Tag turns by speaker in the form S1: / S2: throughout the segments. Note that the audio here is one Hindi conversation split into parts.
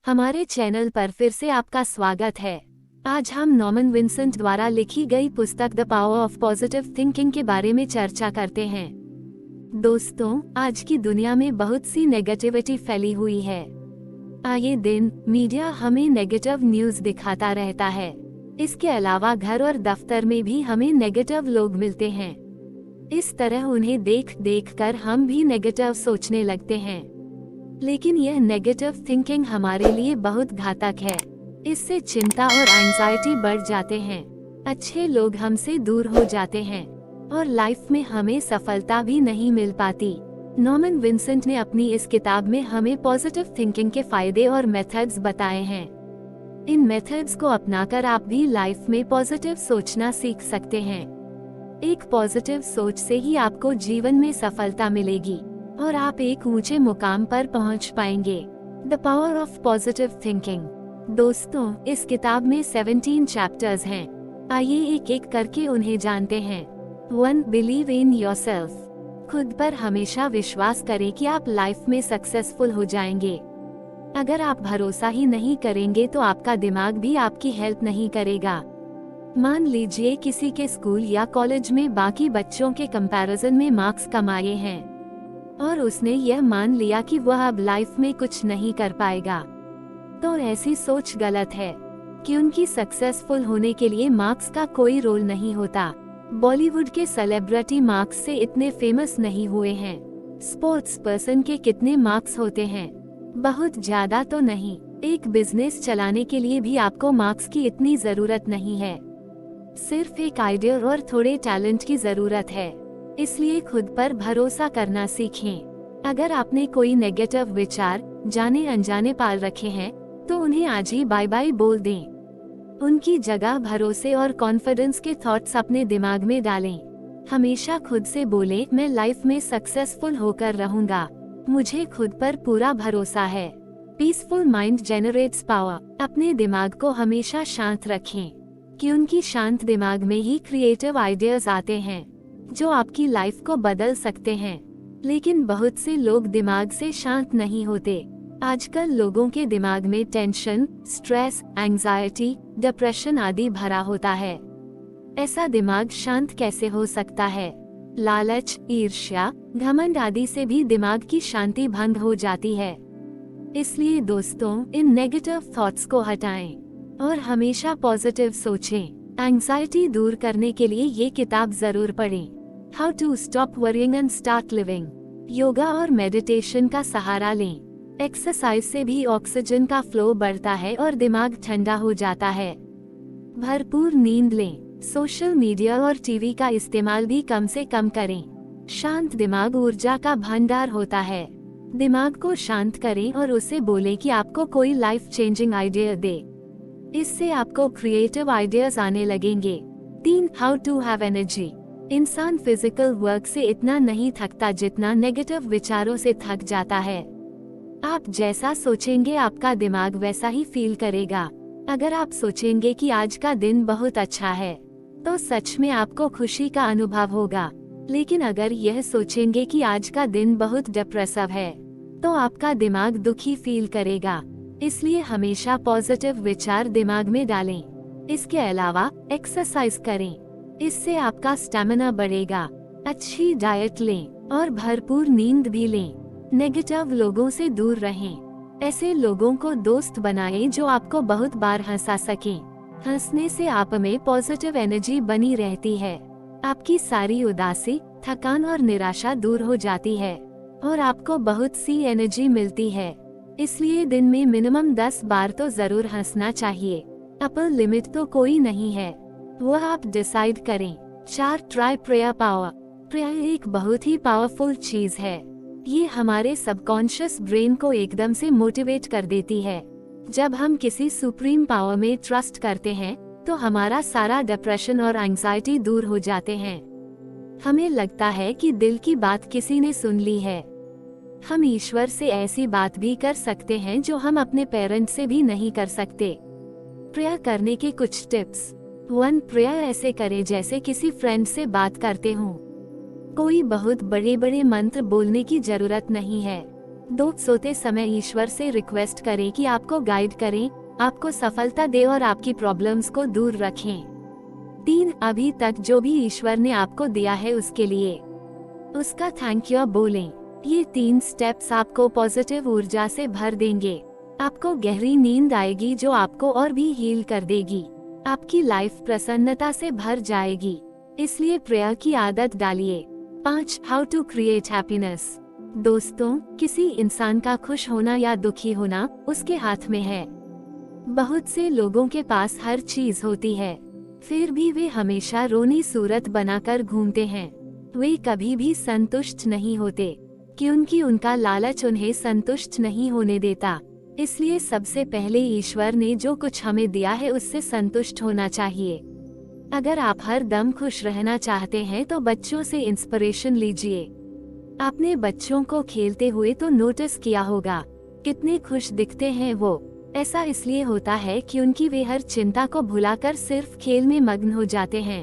S1: हमारे चैनल पर फिर से आपका स्वागत है। आज हम नॉर्मन विंसेंट द्वारा लिखी गई पुस्तक the power of positive thinking के बारे में चर्चा करते हैं। दोस्तों, आज की दुनिया में बहुत सी नेगेटिविटी फैली हुई है। आए दिन मीडिया हमें नेगेटिव न्यूज दिखाता रहता है। इसके अलावा घर और दफ्तर में भी हमें नेगेटिव लोग मिलते हैं। इस तरह उन्हें देख देख कर हम भी नेगेटिव सोचने लगते हैं। लेकिन यह नेगेटिव थिंकिंग हमारे लिए बहुत घातक है। इससे चिंता और एंजाइटी बढ़ जाते हैं, अच्छे लोग हमसे दूर हो जाते हैं और लाइफ में हमें सफलता भी नहीं मिल पाती। नॉर्मन विंसेंट ने अपनी इस किताब में हमें पॉजिटिव थिंकिंग के फायदे और मेथड्स बताए हैं। इन मेथड्स को अपनाकर आप भी लाइफ में पॉजिटिव सोचना सीख सकते हैं। एक पॉजिटिव सोच से ही आपको जीवन में सफलता मिलेगी और आप एक ऊंचे मुकाम पर पहुंच पाएंगे। The power of positive thinking. दोस्तों, इस किताब में 17 चैप्टर्स हैं। आइए एक एक करके उन्हें जानते हैं। 1. Believe in yourself. खुद पर हमेशा विश्वास करें कि आप लाइफ में सक्सेसफुल हो जाएंगे। अगर आप भरोसा ही नहीं करेंगे तो आपका दिमाग भी आपकी हेल्प नहीं करेगा। मान लीजिए किसी के स्कूल या कॉलेज में बाकी बच्चों के कंपैरिजन में मार्क्स कम आए हैं और उसने यह मान लिया कि वह अब लाइफ में कुछ नहीं कर पाएगा, तो ऐसी सोच गलत है, क्योंकि सक्सेसफुल होने के लिए मार्क्स का कोई रोल नहीं होता। बॉलीवुड के सेलिब्रिटी मार्क्स से इतने फेमस नहीं हुए हैं। स्पोर्ट्स पर्सन के कितने मार्क्स होते हैं? बहुत ज्यादा तो नहीं। एक बिजनेस चलाने के लिए भी आपको मार्क्स की इतनी जरूरत नहीं है, सिर्फ एक आइडिया और थोड़े टैलेंट की जरूरत है। इसलिए खुद पर भरोसा करना सीखें। अगर आपने कोई नेगेटिव विचार जाने अनजाने पाल रखे हैं तो उन्हें आज ही बाय बाय बोल दें। उनकी जगह भरोसे और कॉन्फिडेंस के थॉट्स अपने दिमाग में डालें। हमेशा खुद से बोलें, मैं लाइफ में सक्सेसफुल होकर रहूंगा, मुझे खुद पर पूरा भरोसा है। Peaceful mind generates power. अपने दिमाग को हमेशा शांत रखें, क्योंकि शांत दिमाग में ही क्रिएटिव आइडियाज आते हैं जो आपकी लाइफ को बदल सकते हैं। लेकिन बहुत से लोग दिमाग से शांत नहीं होते। आजकल लोगों के दिमाग में टेंशन, स्ट्रेस, एंजाइटी, डिप्रेशन आदि भरा होता है। ऐसा दिमाग शांत कैसे हो सकता है? लालच, ईर्ष्या, घमंड आदि से भी दिमाग की शांति भंग हो जाती है। इसलिए दोस्तों, इन नेगेटिव थॉट्स को हटाएं और हमेशा पॉजिटिव सोचें। एंजाइटी दूर करने के लिए ये किताब जरूर पढ़ें। How to stop worrying and start living. Yoga और मेडिटेशन का सहारा लें। एक्सरसाइज से भी ऑक्सीजन का फ्लो बढ़ता है और दिमाग ठंडा हो जाता है। भरपूर नींद लें। सोशल मीडिया और टीवी का इस्तेमाल भी कम से कम करें। शांत दिमाग ऊर्जा का भंडार होता है। दिमाग को शांत करें और उसे बोलें कि आपको कोई लाइफ चेंजिंग आइडिया दे। इससे आपको क्रिएटिव आइडियाज आने लगेंगे। 3. How to have energy. इंसान फिजिकल वर्क से इतना नहीं थकता जितना नेगेटिव विचारों से थक जाता है। आप जैसा सोचेंगे आपका दिमाग वैसा ही फील करेगा। अगर आप सोचेंगे कि आज का दिन बहुत अच्छा है तो सच में आपको खुशी का अनुभव होगा। लेकिन अगर यह सोचेंगे कि आज का दिन बहुत डिप्रेसिव है तो आपका दिमाग दुखी फील करेगा। इसलिए हमेशा पॉजिटिव विचार दिमाग में डालें। इसके अलावा एक्सरसाइज करें, इससे आपका स्टैमिना बढ़ेगा। अच्छी डाइट लें और भरपूर नींद भी लें। नेगेटिव लोगों से दूर रहें। ऐसे लोगों को दोस्त बनाएं जो आपको बहुत बार हंसा सकें। हंसने से आप में पॉजिटिव एनर्जी बनी रहती है। आपकी सारी उदासी, थकान और निराशा दूर हो जाती है और आपको बहुत सी एनर्जी मिलती है। इसलिए दिन में मिनिमम 10 बार तो जरूर हंसना चाहिए। अपर लिमिट तो कोई नहीं है, वह आप डिसाइड करें। 4. Try prayer power. प्रेयर एक बहुत ही पावरफुल चीज है। ये हमारे सबकॉन्शियस ब्रेन को एकदम से मोटिवेट कर देती है। जब हम किसी सुप्रीम पावर में ट्रस्ट करते हैं तो हमारा सारा डिप्रेशन और एंजाइटी दूर हो जाते हैं। हमें लगता है कि दिल की बात किसी ने सुन ली है। हम ईश्वर से ऐसी बात भी कर सकते हैं जो हम अपने पेरेंट्स से भी नहीं कर सकते। प्रेयर करने के कुछ टिप्स। 1. प्रेयर ऐसे करें जैसे किसी फ्रेंड से बात करते हों। कोई बहुत बड़े बड़े मंत्र बोलने की जरूरत नहीं है। 2. सोते समय ईश्वर से रिक्वेस्ट करें कि आपको गाइड करें, आपको सफलता दे और आपकी प्रॉब्लम्स को दूर रखें। 3. अभी तक जो भी ईश्वर ने आपको दिया है उसके लिए उसका थैंक यू बोलें। ये 3 स्टेप्स आपको पॉजिटिव ऊर्जा से भर देंगे। आपको गहरी नींद आएगी जो आपको और भी हील कर देगी। आपकी लाइफ प्रसन्नता से भर जाएगी। इसलिए प्रेयर की आदत डालिए। 5. How to create happiness. दोस्तों, किसी इंसान का खुश होना या दुखी होना उसके हाथ में है। बहुत से लोगों के पास हर चीज होती है, फिर भी वे हमेशा रोनी सूरत बनाकर घूमते हैं। वे कभी भी संतुष्ट नहीं होते, क्योंकि उनका लालच उन्हें संतुष्ट नहीं होने देता। इसलिए सबसे पहले ईश्वर ने जो कुछ हमें दिया है उससे संतुष्ट होना चाहिए। अगर आप हर दम खुश रहना चाहते हैं तो बच्चों से इंस्पिरेशन लीजिए। आपने बच्चों को खेलते हुए तो नोटिस किया होगा, कितने खुश दिखते हैं वो। ऐसा इसलिए होता है क्योंकि वे हर चिंता को भुलाकर सिर्फ खेल में मग्न हो जाते हैं।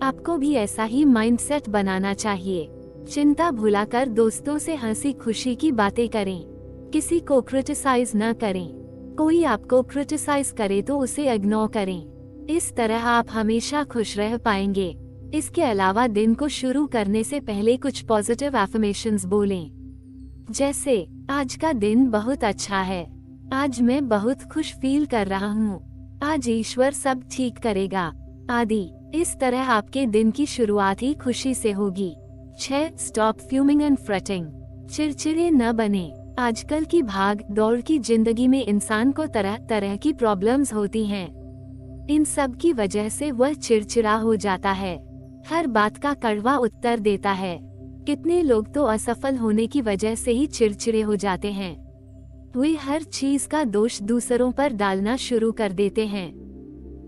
S1: आपको भी ऐसा ही माइंडसेट बनाना चाहिए। चिंता भुलाकर दोस्तों से हंसी खुशी की बातें करें। किसी को क्रिटिसाइज न करें। कोई आपको क्रिटिसाइज करे तो उसे इग्नोर करें। इस तरह आप हमेशा खुश रह पाएंगे। इसके अलावा दिन को शुरू करने से पहले कुछ पॉजिटिव एफर्मेशंस बोलें, जैसे आज का दिन बहुत अच्छा है, आज मैं बहुत खुश फील कर रहा हूँ, आज ईश्वर सब ठीक करेगा, आदि। इस तरह आपके दिन की शुरुआत ही खुशी से होगी। 6. Stop fuming and fretting. चिड़चिड़े न बने। आजकल की भाग दौड़ की जिंदगी में इंसान को तरह तरह की प्रॉब्लम्स होती हैं। इन सब की वजह से वह चिड़चिड़ा हो जाता है, हर बात का कड़वा उत्तर देता है। कितने लोग तो असफल होने की वजह से ही चिड़चिड़े हो जाते हैं। वे हर चीज का दोष दूसरों पर डालना शुरू कर देते हैं।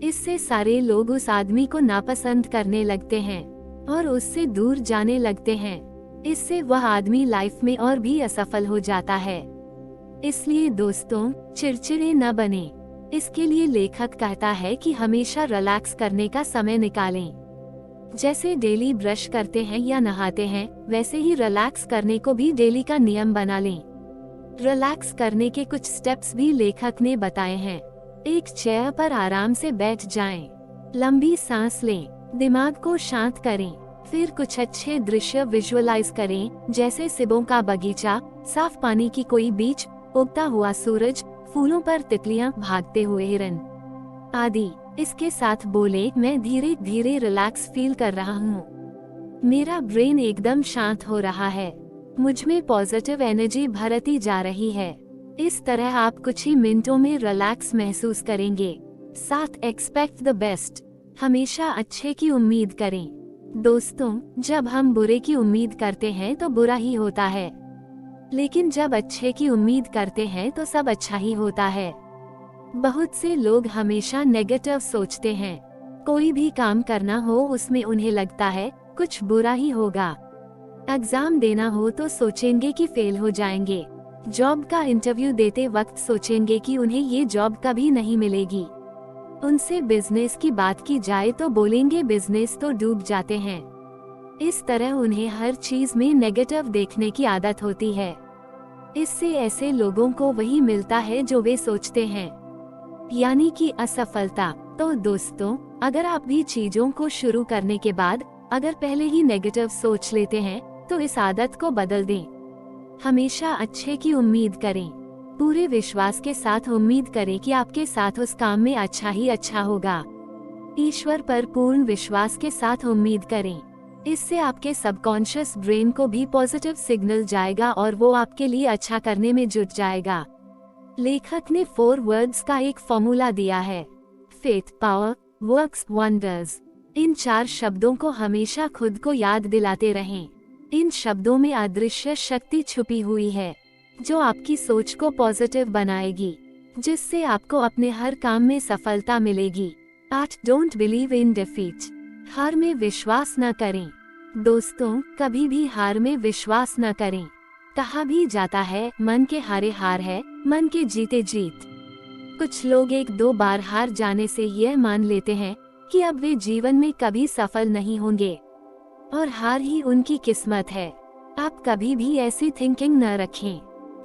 S1: इससे सारे लोग उस आदमी को नापसंद करने लगते हैं और उससे दूर जाने लगते हैं। इससे वह आदमी लाइफ में और भी असफल हो जाता है। इसलिए दोस्तों, चिड़चिड़े न बने। इसके लिए लेखक कहता है कि हमेशा रिलैक्स करने का समय निकालें। जैसे डेली ब्रश करते हैं या नहाते हैं, वैसे ही रिलैक्स करने को भी डेली का नियम बना लें। रिलैक्स करने के कुछ स्टेप्स भी लेखक ने बताए हैं। एक चेयर पर आराम से बैठ जाएं, लंबी सांस लें, दिमाग को शांत करें, फिर कुछ अच्छे दृश्य विजुअलाइज करें, जैसे सेबों का बगीचा, साफ पानी की कोई बीच, उगता हुआ सूरज, फूलों पर तितलियां, भागते हुए हिरन आदि। इसके साथ बोले, मैं धीरे धीरे रिलैक्स फील कर रहा हूँ, मेरा ब्रेन एकदम शांत हो रहा है, मुझ में पॉजिटिव एनर्जी भरती जा रही है। इस तरह आप कुछ ही मिनटों में रिलैक्स महसूस करेंगे। 7. Expect the best. हमेशा अच्छे की उम्मीद करें। दोस्तों, जब हम बुरे की उम्मीद करते हैं तो बुरा ही होता है, लेकिन जब अच्छे की उम्मीद करते हैं तो सब अच्छा ही होता है। बहुत से लोग हमेशा नेगेटिव सोचते हैं। कोई भी काम करना हो उसमें उन्हें लगता है कुछ बुरा ही होगा। एग्जाम देना हो तो सोचेंगे कि फेल हो जाएंगे। जॉब का इंटरव्यू देते वक्त सोचेंगे कि उन्हें ये जॉब कभी नहीं मिलेगी। उनसे बिजनेस की बात की जाए तो बोलेंगे बिजनेस तो डूब जाते हैं। इस तरह उन्हें हर चीज में नेगेटिव देखने की आदत होती है। इससे ऐसे लोगों को वही मिलता है जो वे सोचते हैं, यानी कि असफलता। तो दोस्तों, अगर आप भी चीजों को शुरू करने के बाद अगर पहले ही नेगेटिव सोच लेते हैं तो इस आदत को बदल दें। हमेशा अच्छे की उम्मीद करें। पूरे विश्वास के साथ उम्मीद करें कि आपके साथ उस काम में अच्छा ही अच्छा होगा। ईश्वर पर पूर्ण विश्वास के साथ उम्मीद करें। इससे आपके सबकॉन्शियस ब्रेन को भी पॉजिटिव सिग्नल जाएगा और वो आपके लिए अच्छा करने में जुट जाएगा। लेखक ने 4 वर्ड्स का एक फॉर्मूला दिया है, फेथ, पावर, वर्क्स, वंडर्स। इन 4 शब्दों को हमेशा खुद को याद दिलाते रहें। इन शब्दों में अदृश्य शक्ति छुपी हुई है जो आपकी सोच को पॉजिटिव बनाएगी, जिससे आपको अपने हर काम में सफलता मिलेगी। 8. Don't believe in defeat. हार में विश्वास न करें। दोस्तों, कभी भी हार में विश्वास न करें। कहा भी जाता है, मन के हारे हार है, मन के जीते जीत। कुछ लोग 1-2 बार हार जाने से यह मान लेते हैं कि अब वे जीवन में कभी सफल नहीं होंगे और हार ही उनकी किस्मत है। आप कभी भी ऐसी थिंकिंग न रखें।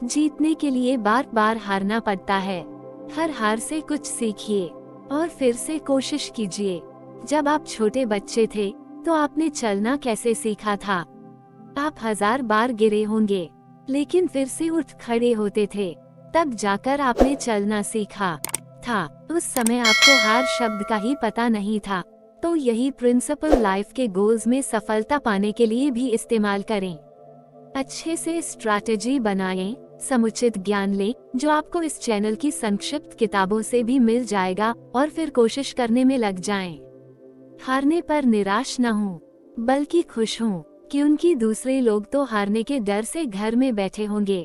S1: जीतने के लिए बार बार हारना पड़ता है। हर हार से कुछ सीखिए और फिर से कोशिश कीजिए। जब आप छोटे बच्चे थे तो आपने चलना कैसे सीखा था? आप 1000 बार गिरे होंगे, लेकिन फिर से उठ खड़े होते थे। तब जाकर आपने चलना सीखा था। उस समय आपको हार शब्द का ही पता नहीं था। तो यही प्रिंसिपल लाइफ के गोल्स में सफलता पाने के लिए भी इस्तेमाल करें। अच्छे से स्ट्रैटेजी बनाएं, समुचित ज्ञान लें, जो आपको इस चैनल की संक्षिप्त किताबों से भी मिल जाएगा, और फिर कोशिश करने में लग जाएं। हारने पर निराश न हों, बल्कि खुश हों, क्योंकि दूसरे लोग तो हारने के डर से घर में बैठे होंगे।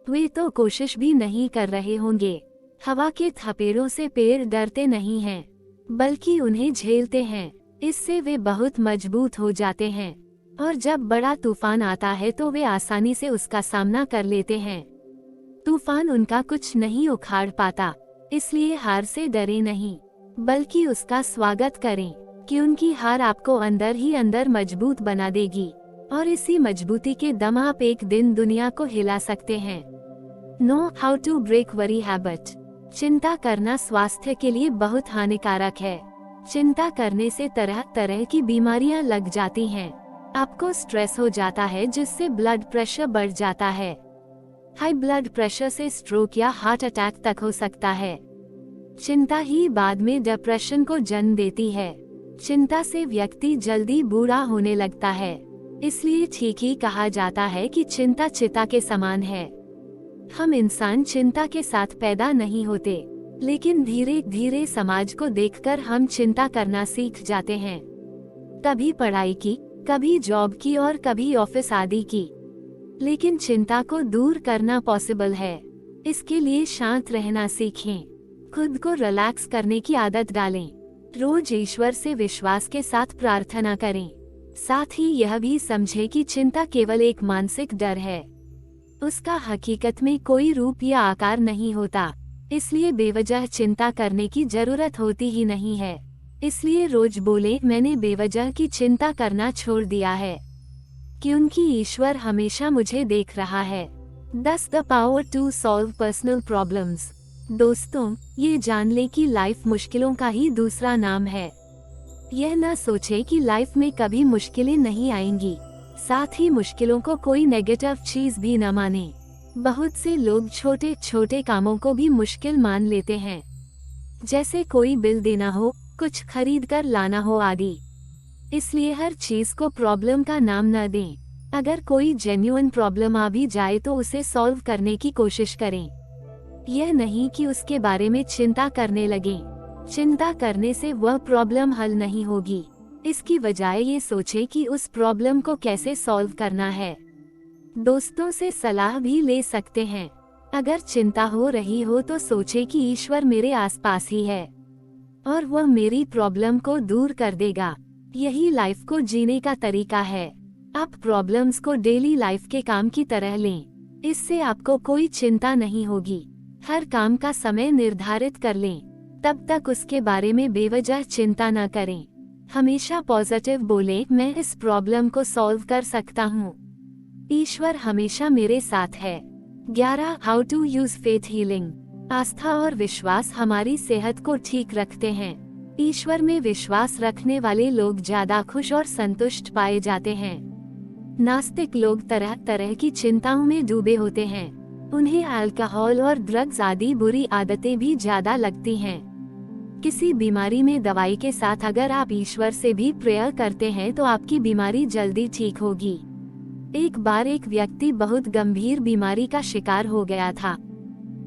S1: वे तो कोशिश भी नहीं कर रहे होंगे। हवा के थपेड़ों से पेड़ डरते नहीं हैं, बल्कि उन्हें झेलते हैं। इससे वे बहुत मजबूत हो जाते हैं, और जब बड़ा तूफान आता है तो वे आसानी से उसका सामना कर लेते हैं। तूफान उनका कुछ नहीं उखाड़ पाता, इसलिए हार से डरे नहीं, बल्कि उसका स्वागत करें, क्योंकि हार आपको अंदर ही अंदर मजबूत बना देगी, और इसी मजबूती के दम आप एक दिन दुनिया को हिला सकते हैं। Know how to break worry habit. चिंता करना स्वास्थ्य के लिए बहुत हानिकारक है। चिंता करने से तरह तरह की बीमारियां लग जाती हैं। आपको स्ट्रेस हो जाता है, जिससे ब्लड प्रेशर बढ़ जाता है। हाई ब्लड प्रेशर से स्ट्रोक या हार्ट अटैक तक हो सकता है। चिंता ही बाद में डिप्रेशन को जन्म देती है। चिंता से व्यक्ति जल्दी बूढ़ा होने लगता है। इसलिए ठीक ही कहा जाता है कि चिंता चिता के समान है। हम इंसान चिंता के साथ पैदा नहीं होते, लेकिन धीरे धीरे समाज को देखकर हम चिंता करना सीख जाते हैं। कभी पढ़ाई की, कभी जॉब की और कभी ऑफिस आदि की। लेकिन चिंता को दूर करना पॉसिबल है। इसके लिए शांत रहना सीखें, खुद को रिलैक्स करने की आदत डालें, रोज ईश्वर से विश्वास के साथ प्रार्थना करें। साथ ही यह भी समझें कि चिंता केवल एक मानसिक डर है, उसका हकीकत में कोई रूप या आकार नहीं होता। इसलिए बेवजह चिंता करने की जरूरत होती ही नहीं है। इसलिए रोज बोले, मैंने बेवजह की चिंता करना छोड़ दिया है, क्योंकि ईश्वर हमेशा मुझे देख रहा है। 10 the power to solve personal problems. दोस्तों, ये जान ले कि लाइफ मुश्किलों का ही दूसरा नाम है। यह न सोचे कि लाइफ में कभी मुश्किलें नहीं आएंगी। साथ ही मुश्किलों को कोई नेगेटिव चीज भी न माने। बहुत से लोग छोटे छोटे कामों को भी मुश्किल मान लेते हैं, जैसे कोई बिल देना हो, कुछ खरीद कर लाना हो आदि। इसलिए हर चीज को प्रॉब्लम का नाम न दें। अगर कोई जेन्युइन प्रॉब्लम आ भी जाए तो उसे सॉल्व करने की कोशिश करें। यह नहीं कि उसके बारे में चिंता करने लगें। चिंता करने से वह प्रॉब्लम हल नहीं होगी। इसकी बजाय ये सोचें कि उस प्रॉब्लम को कैसे सॉल्व करना है। दोस्तों से सलाह भी ले सकते हैं। अगर चिंता हो रही हो तो सोचें कि ईश्वर मेरे आसपास ही है और वह मेरी प्रॉब्लम को दूर कर देगा। यही लाइफ को जीने का तरीका है। आप प्रॉब्लम्स को डेली लाइफ के काम की तरह लें। इससे आपको कोई चिंता नहीं होगी। हर काम का समय निर्धारित कर लें, तब तक उसके बारे में बेवजह चिंता न करें। हमेशा पॉजिटिव बोले, मैं इस प्रॉब्लम को सॉल्व कर सकता हूँ, ईश्वर हमेशा मेरे साथ है। 11 how to use faith healing. आस्था और विश्वास हमारी सेहत को ठीक रखते हैं। ईश्वर में विश्वास रखने वाले लोग ज्यादा खुश और संतुष्ट पाए जाते हैं। नास्तिक लोग तरह तरह की चिंताओं में डूबे होते हैं। उन्हें अल्कोहल और ड्रग्स आदि बुरी आदतें भी ज्यादा लगती हैं। किसी बीमारी में दवाई के साथ अगर आप ईश्वर से भी प्रेयर करते हैं तो आपकी बीमारी जल्दी ठीक होगी। एक बार एक व्यक्ति बहुत गंभीर बीमारी का शिकार हो गया था।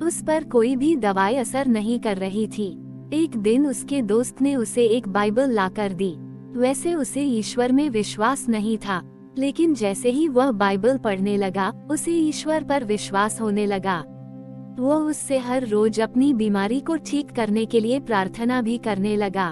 S1: उस पर कोई भी दवाई असर नहीं कर रही थी। एक दिन उसके दोस्त ने उसे एक बाइबल लाकर दी। वैसे उसे ईश्वर में विश्वास नहीं था, लेकिन जैसे ही वह बाइबल पढ़ने लगा, उसे ईश्वर पर विश्वास होने लगा। वो उससे हर रोज अपनी बीमारी को ठीक करने के लिए प्रार्थना भी करने लगा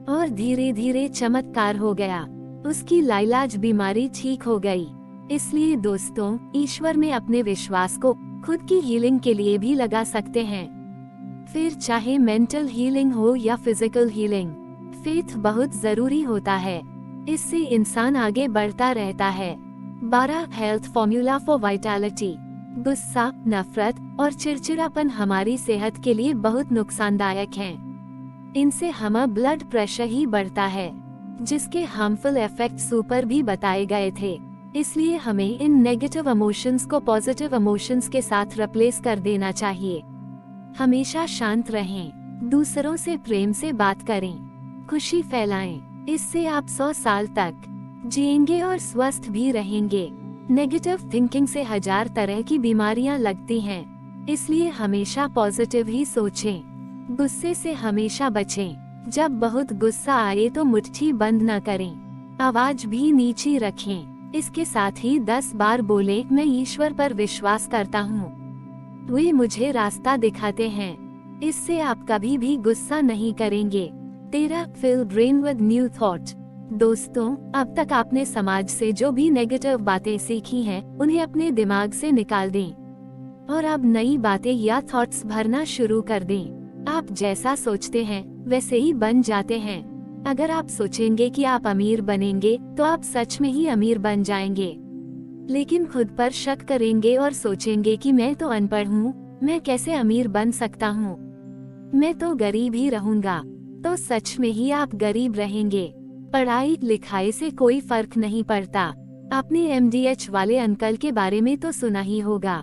S1: और धीरे धीरे चमत्कार हो गया। उसकी लाइलाज बीमारी ठीक हो गई। इसलिए दोस्तों, ईश्वर में अपने विश्वास को खुद की हीलिंग के लिए भी लगा सकते हैं। फिर चाहे मेंटल हीलिंग हो या फिजिकल हीलिंग, फेथ बहुत जरूरी होता है। इससे इंसान आगे बढ़ता रहता है। 12 हेल्थ फॉर्मूला फॉर वाइटैलिटी। गुस्सा, नफरत और चिड़चिड़ापन हमारी सेहत के लिए बहुत नुकसानदायक हैं। इनसे हमारा ब्लड प्रेशर ही बढ़ता है, जिसके हार्मफुल इफेक्ट्स ऊपर भी बताए गए थे। इसलिए हमें इन नेगेटिव इमोशंस को पॉजिटिव इमोशंस के साथ रिप्लेस कर देना चाहिए। हमेशा शांत रहें, दूसरों से प्रेम से बात करें, खुशी फैलाएं। इससे आप 100 साल तक जिएंगे और स्वस्थ भी रहेंगे। नेगेटिव थिंकिंग से 1000 तरह की बीमारियां लगती हैं, इसलिए हमेशा पॉजिटिव ही सोचें। गुस्से से हमेशा बचें। जब बहुत गुस्सा आए तो मुट्ठी बंद न करें, आवाज भी नीची रखें। इसके साथ ही 10 बार बोले, मैं ईश्वर पर विश्वास करता हूँ, वे मुझे रास्ता दिखाते हैं। इससे आप कभी भी गुस्सा नहीं करेंगे। 13 fill brain with new thought. दोस्तों, अब तक आपने समाज से जो भी नेगेटिव बातें सीखी हैं, उन्हें अपने दिमाग से निकाल दें और अब नई बातें या थॉट्स भरना शुरू कर दें। आप जैसा सोचते हैं वैसे ही बन जाते हैं। अगर आप सोचेंगे कि आप अमीर बनेंगे तो आप सच में ही अमीर बन जाएंगे। लेकिन खुद पर शक करेंगे और सोचेंगे कि मैं तो अनपढ़ हूँ, मैं कैसे अमीर बन सकता हूँ, मैं तो गरीब ही रहूंगा, तो सच में ही आप गरीब रहेंगे। पढ़ाई लिखाई से कोई फर्क नहीं पड़ता। आपने MDH वाले अंकल के बारे में तो सुना ही होगा।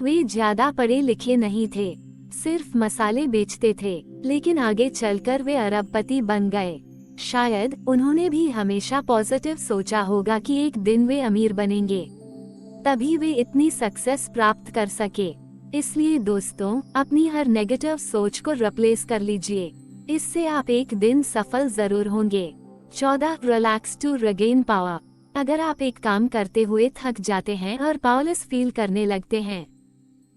S1: वे ज्यादा पढ़े लिखे नहीं थे, सिर्फ मसाले बेचते थे, लेकिन आगे चलकर वे अरबपति बन गए। शायद उन्होंने भी हमेशा पॉजिटिव सोचा होगा कि एक दिन वे अमीर बनेंगे, तभी वे इतनी सक्सेस प्राप्त कर सके। इसलिए दोस्तों, अपनी हर नेगेटिव सोच को रिप्लेस कर लीजिए, इससे आप एक दिन सफल जरूर होंगे। 14 रिलैक्स टू रिगेन पावर। अगर आप एक काम करते हुए थक जाते हैं और पावरलेस फील करने लगते हैं,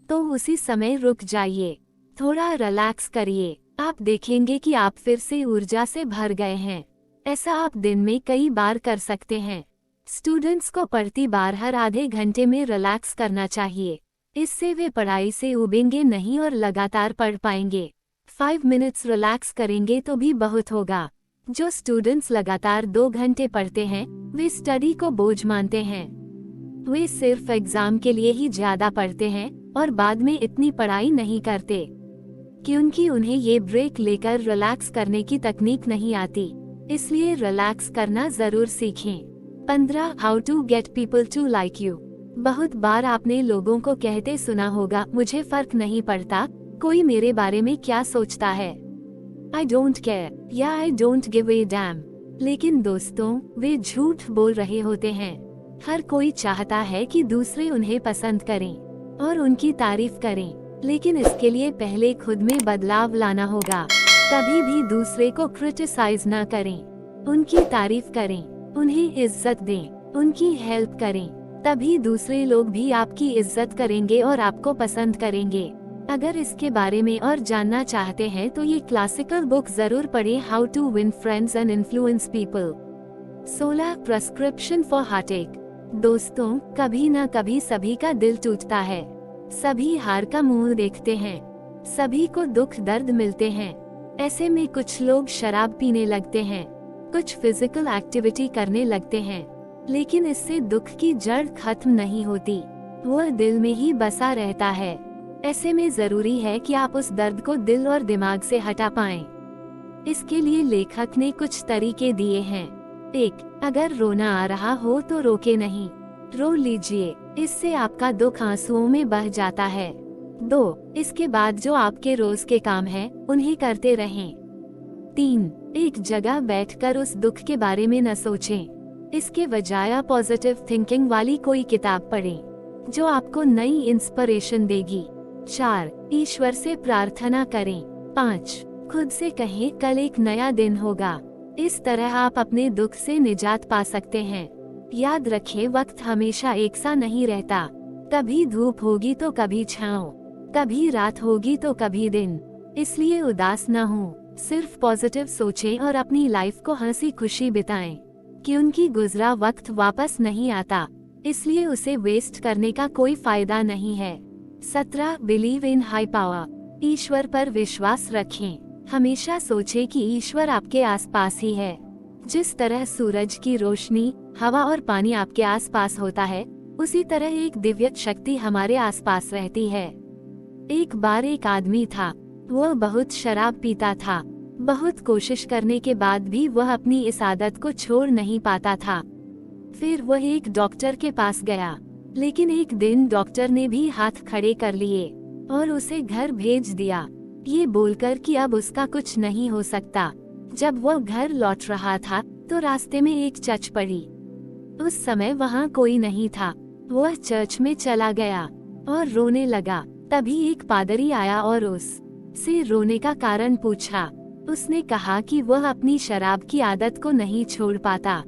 S1: तो उसी समय रुक जाइए, थोड़ा रिलैक्स करिए। आप देखेंगे कि आप फिर से ऊर्जा से भर गए हैं। ऐसा आप दिन में कई बार कर सकते हैं। स्टूडेंट्स को पढ़ती बार हर आधे घंटे में रिलैक्स करना चाहिए। इससे वे पढ़ाई से उबेंगे नहीं और लगातार पढ़ पाएंगे। 5 मिनट्स रिलैक्स करेंगे तो भी बहुत होगा। जो स्टूडेंट्स लगातार 2 घंटे पढ़ते हैं, वे स्टडी को बोझ मानते हैं। वे सिर्फ एग्जाम के लिए ही ज्यादा पढ़ते हैं और बाद में इतनी पढ़ाई नहीं करते, क्योंकि उन्हें ये ब्रेक लेकर रिलैक्स करने की तकनीक नहीं आती। इसलिए रिलैक्स करना जरूर सीखें। 15 how to get people to like you. बहुत बार आपने लोगों को कहते सुना होगा, मुझे फर्क नहीं पड़ता कोई मेरे बारे में क्या सोचता है, I don't care या I don't give a damn। लेकिन दोस्तों, वे झूठ बोल रहे होते हैं। हर कोई चाहता है कि दूसरे उन्हें पसंद करें और उनकी तारीफ करें, लेकिन इसके लिए पहले खुद में बदलाव लाना होगा। कभी भी दूसरे को क्रिटिसाइज न करें, उनकी तारीफ करें, उन्हें इज्जत दें, उनकी हेल्प करें, तभी दूसरे लोग भी आपकी इज्जत करेंगे और आपको पसंद करेंगे। अगर इसके बारे में और जानना चाहते हैं तो ये क्लासिकल बुक जरूर पढ़ें, how to win friends and influence people. 16 prescription for heartache. दोस्तों, कभी न कभी सभी का दिल टूटता है, सभी हार का मुंह देखते हैं, सभी को दुख दर्द मिलते हैं। ऐसे में कुछ लोग शराब पीने लगते हैं, कुछ फिजिकल एक्टिविटी करने लगते हैं, लेकिन इससे दुख की जड़ खत्म नहीं होती, वह दिल में ही बसा रहता है। ऐसे में जरूरी है कि आप उस दर्द को दिल और दिमाग से हटा पाएं। इसके लिए लेखक ने कुछ तरीके दिए हैं। 1. अगर रोना आ रहा हो तो रोके नहीं, रो लीजिए, इससे आपका दुख आंसुओं में बह जाता है। 2. इसके बाद जो आपके रोज के काम हैं, उन्हें करते रहें। 3. एक जगह बैठकर उस दुख के बारे में न सोचें, इसके बजाय पॉजिटिव थिंकिंग वाली कोई किताब पढ़ें जो आपको नई इंस्पिरेशन देगी। 4. ईश्वर से प्रार्थना करें। 5. खुद से कहें, कल एक नया दिन होगा। इस तरह आप अपने दुख से निजात पा सकते हैं। याद रखें, वक्त हमेशा एक सा नहीं रहता, कभी धूप होगी तो कभी छाँव, कभी रात होगी तो कभी दिन। इसलिए उदास न हो, सिर्फ पॉजिटिव सोचें और अपनी लाइफ को हंसी खुशी बिताएं, क्योंकि गुजरा वक्त वापस नहीं आता, इसलिए उसे वेस्ट करने का कोई फायदा नहीं है। 17 बिलीव इन हाई पावर। ईश्वर पर विश्वास रखें। हमेशा सोचें कि ईश्वर आपके आसपास ही है। जिस तरह सूरज की रोशनी, हवा और पानी आपके आसपास होता है, उसी तरह एक दिव्य शक्ति हमारे आसपास रहती है। एक बार एक आदमी था, वह बहुत शराब पीता था। बहुत कोशिश करने के बाद भी वह अपनी इस आदत को छोड़ नहीं पाता था। फिर वह एक डॉक्टर के पास गया, लेकिन एक दिन डॉक्टर ने भी हाथ खड़े कर लिए और उसे घर भेज दिया, ये बोलकर कि अब उसका कुछ नहीं हो सकता। जब वह घर लौट रहा था तो रास्ते में एक चर्च पड़ी। उस समय वहाँ कोई नहीं था। वह चर्च में चला गया और रोने लगा। तभी एक पादरी आया और उससे रोने का कारण पूछा। उसने कहा कि वह अपनी शराब की आदत को नहीं छोड़ पाता।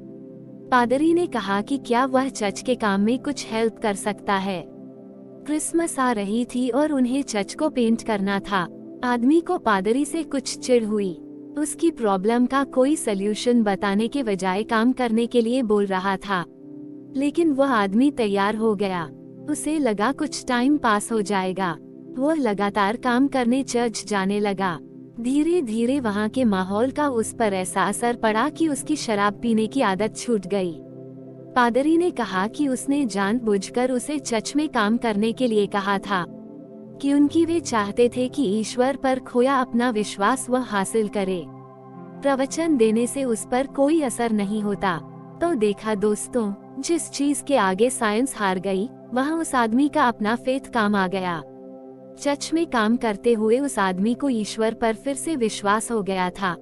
S1: पादरी ने कहा कि क्या वह चर्च के काम में कुछ हेल्प कर सकता है। क्रिसमस आ रही थी और उन्हें चर्च को पेंट करना था। आदमी को पादरी से कुछ चिढ़ हुई। उसकी प्रॉब्लम का कोई सल्यूशन बताने के बजाय काम करने के लिए बोल रहा था। लेकिन वह आदमी तैयार हो गया। उसे लगा कुछ टाइम पास हो जाएगा। वह लगातार काम करने चर्च जाने लगा। धीरे धीरे वहाँ के माहौल का उस पर ऐसा असर पड़ा कि उसकी शराब पीने की आदत छूट गई। पादरी ने कहा कि उसने जानबूझकर उसे चर्च में काम करने के लिए कहा था, क्योंकि वे चाहते थे कि ईश्वर पर खोया अपना विश्वास वह हासिल करे। प्रवचन देने से उस पर कोई असर नहीं होता। तो देखा दोस्तों, जिस चीज के आगे साइंस हार गई, वहाँ उस आदमी का अपना फेथ काम आ गया। चर्च में काम करते हुए उस आदमी को ईश्वर पर फिर से विश्वास हो गया था,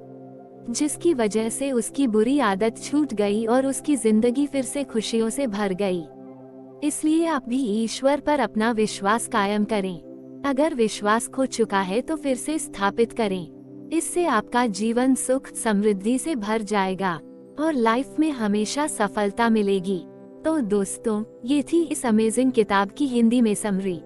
S1: जिसकी वजह से उसकी बुरी आदत छूट गई और उसकी जिंदगी फिर से खुशियों से भर गई। इसलिए आप भी ईश्वर पर अपना विश्वास कायम करें। अगर विश्वास खो चुका है तो फिर से स्थापित करें। इससे आपका जीवन सुख समृद्धि से भर जाएगा और लाइफ में हमेशा सफलता मिलेगी। तो दोस्तों, ये थी इस अमेजिंग किताब की हिंदी में समरी।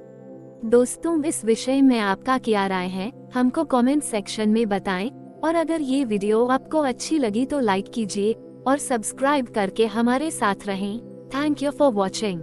S1: दोस्तों, इस विषय में आपका क्या राय है, हमको कमेंट सेक्शन में बताएं। और अगर ये वीडियो आपको अच्छी लगी तो लाइक कीजिए और सब्सक्राइब करके हमारे साथ रहें। Thank you for watching.